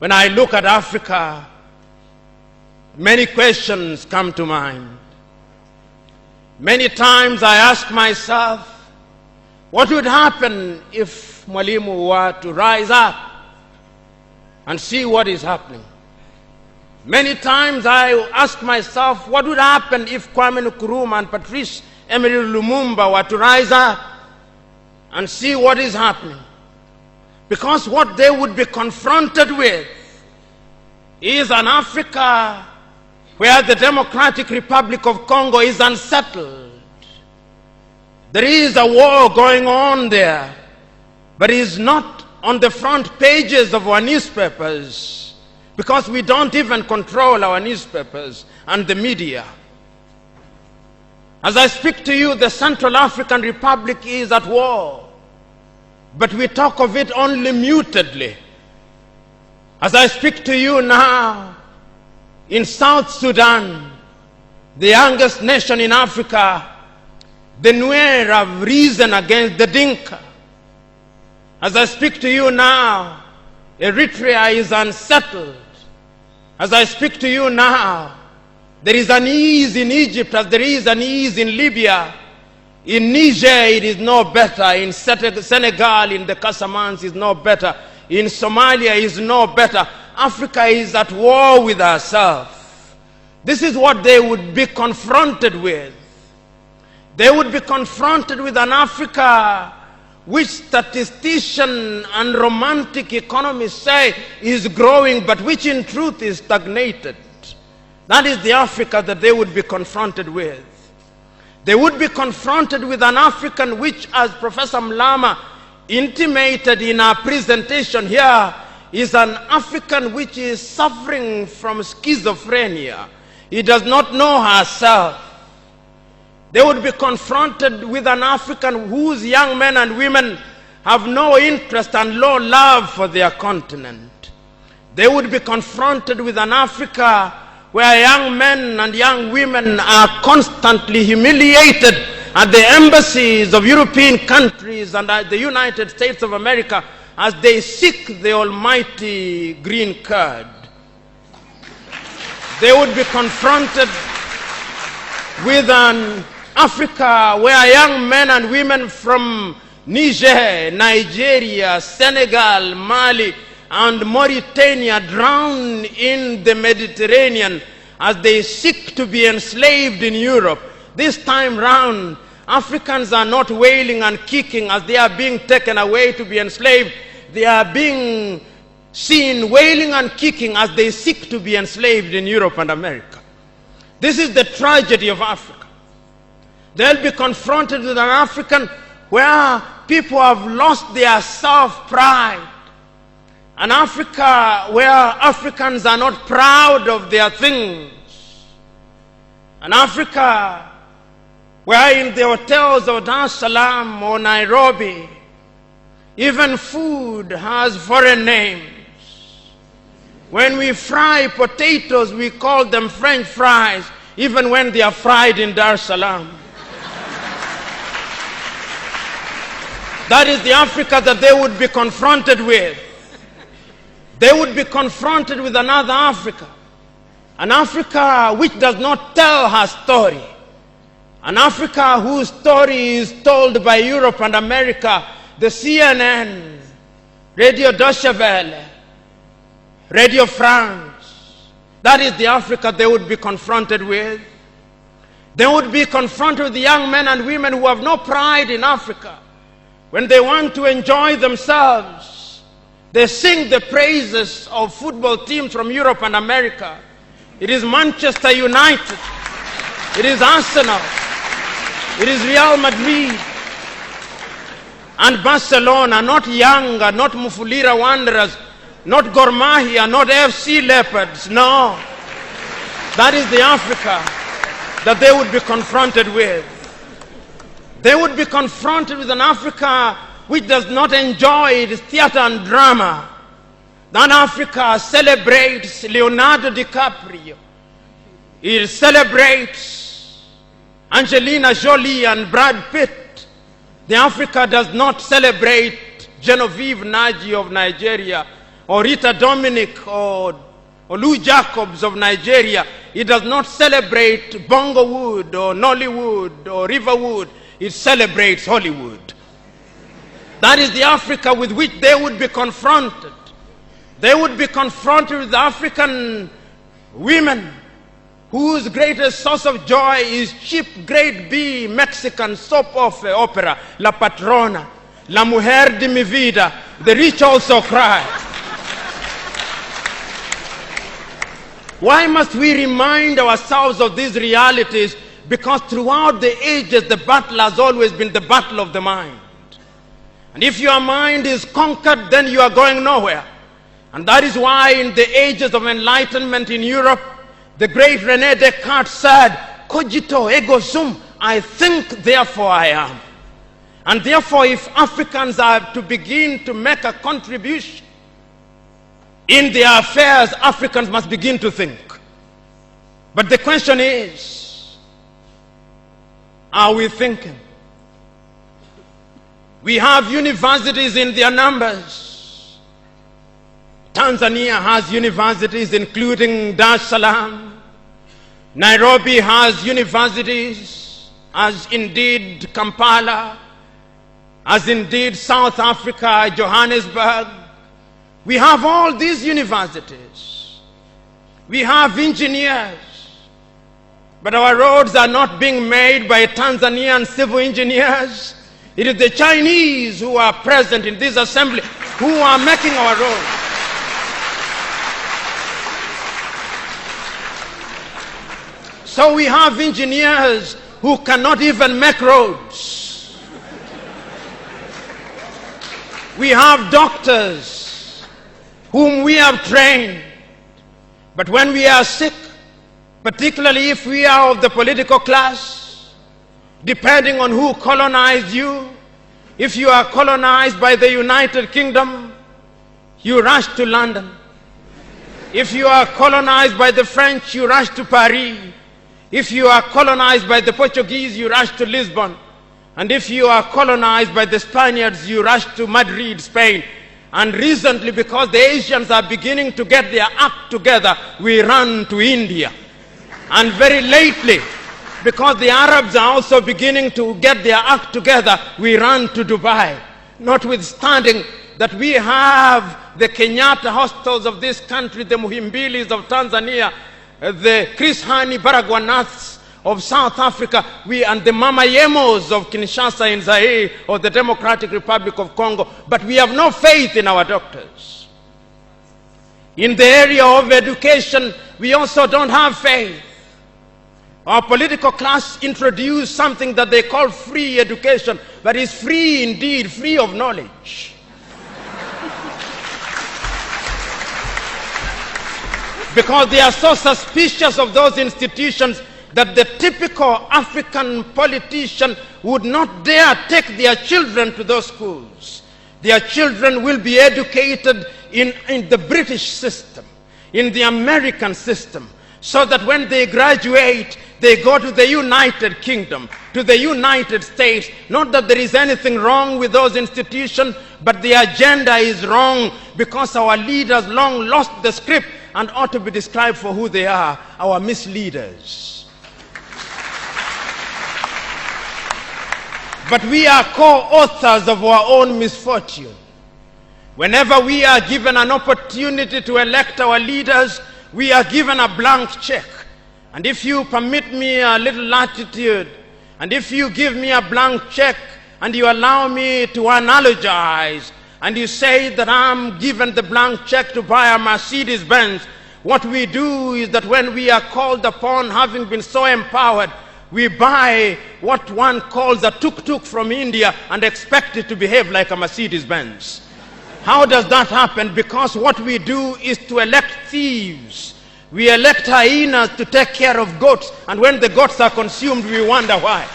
When I look at Africa, many questions come to mind. Many times I ask myself, what would happen if Mwalimu were to rise up and see what is happening? Many times I ask myself, what would happen if Kwame Nkrumah and Patrice Emery Lumumba were to rise up and see what is happening? Because what they would be confronted with is an Africa where the Democratic Republic of Congo is unsettled. There is a war going on there, but it is not on the front pages of our newspapers because we don't even control our newspapers and the media. As I speak to you, the Central African Republic is at war, but we talk of it only mutedly. As I speak to you now, in South Sudan, the youngest nation in Africa, the Nuer have risen against the Dinka. As I speak to you now, Eritrea is unsettled. As I speak to you now, there is an ease in Egypt as there is an ease in Libya. In Niger, it is no better. In Senegal, in the Casamance, is no better. In Somalia, is no better. Africa is at war with herself. This is what they would be confronted with. They would be confronted with an Africa which statisticians and romantic economists say is growing, but which in truth is stagnated. That is the Africa that they would be confronted with. They would be confronted with an African which, as Professor Mlama intimated in our presentation here, is an African which is suffering from schizophrenia. He does not know herself. They would be confronted with an African whose young men and women have no interest and low love for their continent. They would be confronted with an Africa where young men and young women are constantly humiliated at the embassies of European countries and at the United States of America as they seek the almighty green card. They would be confronted with an Africa where young men and women from Niger, Nigeria, Senegal, Mali, and Mauritania drown in the Mediterranean as they seek to be enslaved in Europe. This time round, Africans are not wailing and kicking as they are being taken away to be enslaved. They are being seen wailing and kicking as they seek to be enslaved in Europe and America. This is the tragedy of Africa. They'll be confronted with an African where people have lost their self-pride. An Africa where Africans are not proud of their things. An Africa where in the hotels of Dar es Salaam or Nairobi, even food has foreign names. When we fry potatoes, we call them French fries, even when they are fried in Dar es Salaam. That is the Africa that they would be confronted with. They would be confronted with another Africa. An Africa which does not tell her story. An Africa whose story is told by Europe and America, the CNN, Radio Deutsche Welle, Radio France. That is the Africa they would be confronted with. They would be confronted with the young men and women who have no pride in Africa. When they want to enjoy themselves, they sing the praises of football teams from Europe and America. It is Manchester United. It is Arsenal. It is Real Madrid. And Barcelona, not Yanga, not Mufulira Wanderers, not Gor Mahia, not FC Leopards. No. That is the Africa that they would be confronted with. They would be confronted with an Africa which does not enjoy its theater and drama. That Africa celebrates Leonardo DiCaprio. It celebrates Angelina Jolie and Brad Pitt. The Africa does not celebrate Genevieve Naji of Nigeria or Rita Dominic or Lou Jacobs of Nigeria, it does not celebrate Bongowood or Nollywood or Riverwood. It celebrates Hollywood. That is the Africa with which they would be confronted. They would be confronted with African women whose greatest source of joy is cheap grade B Mexican soap opera, La Patrona, La Mujer de mi Vida, The Rich Also Cry. Why must we remind ourselves of these realities? Because throughout the ages, the battle has always been the battle of the mind. And if your mind is conquered, then you are going nowhere. And that is why in the ages of enlightenment in Europe, the great René Descartes said, cogito ergo sum, I think, therefore I am. And therefore, if Africans are to begin to make a contribution in their affairs, Africans must begin to think. But the question is, are we thinking? We have universities in their numbers. Tanzania has universities including Dar es Salaam. Nairobi has universities, as indeed Kampala, as indeed South Africa, Johannesburg. We have all these universities. We have engineers. But our roads are not being made by Tanzanian civil engineers. It is the Chinese who are present in this assembly who are making our roads. So we have engineers who cannot even make roads. We have doctors whom we have trained. But when we are sick, particularly if we are of the political class, depending on who colonized you, if you are colonized by the United Kingdom, you rush to London. If you are colonized by the French, you rush to Paris. If you are colonized by the Portuguese, you rush to Lisbon. And if you are colonized by the Spaniards, you rush to Madrid, Spain. And recently, because the Asians are beginning to get their act together, we run to India. And very lately, because the Arabs are also beginning to get their act together, we run to Dubai. Notwithstanding that we have the Kenyatta hostels of this country, the Muhimbilis of Tanzania, the Chris Hani Baragwanaths of South Africa, and the Mama Yemos of Kinshasa in Zaire or the Democratic Republic of Congo, but we have no faith in our doctors. In the area of education, we also don't have faith. Our political class introduced something that they call free education, but it's free indeed, free of knowledge. Because they are so suspicious of those institutions that the typical African politician would not dare take their children to those schools. Their children will be educated in the British system, in the American system, so that when they graduate, they go to the United Kingdom, to the United States. Not that there is anything wrong with those institutions, but the agenda is wrong because our leaders long lost the script and ought to be described for who they are, our misleaders. But we are co-authors of our own misfortune. Whenever we are given an opportunity to elect our leaders, we are given a blank check. And if you permit me a little latitude, and if you give me a blank check, and you allow me to analogize, and you say that I'm given the blank check to buy a Mercedes Benz, what we do is that when we are called upon, having been so empowered, we buy what one calls a tuk-tuk from India and expect it to behave like a Mercedes Benz. How does that happen? Because what we do is to elect thieves. We elect hyenas to take care of goats, and when the goats are consumed, we wonder why.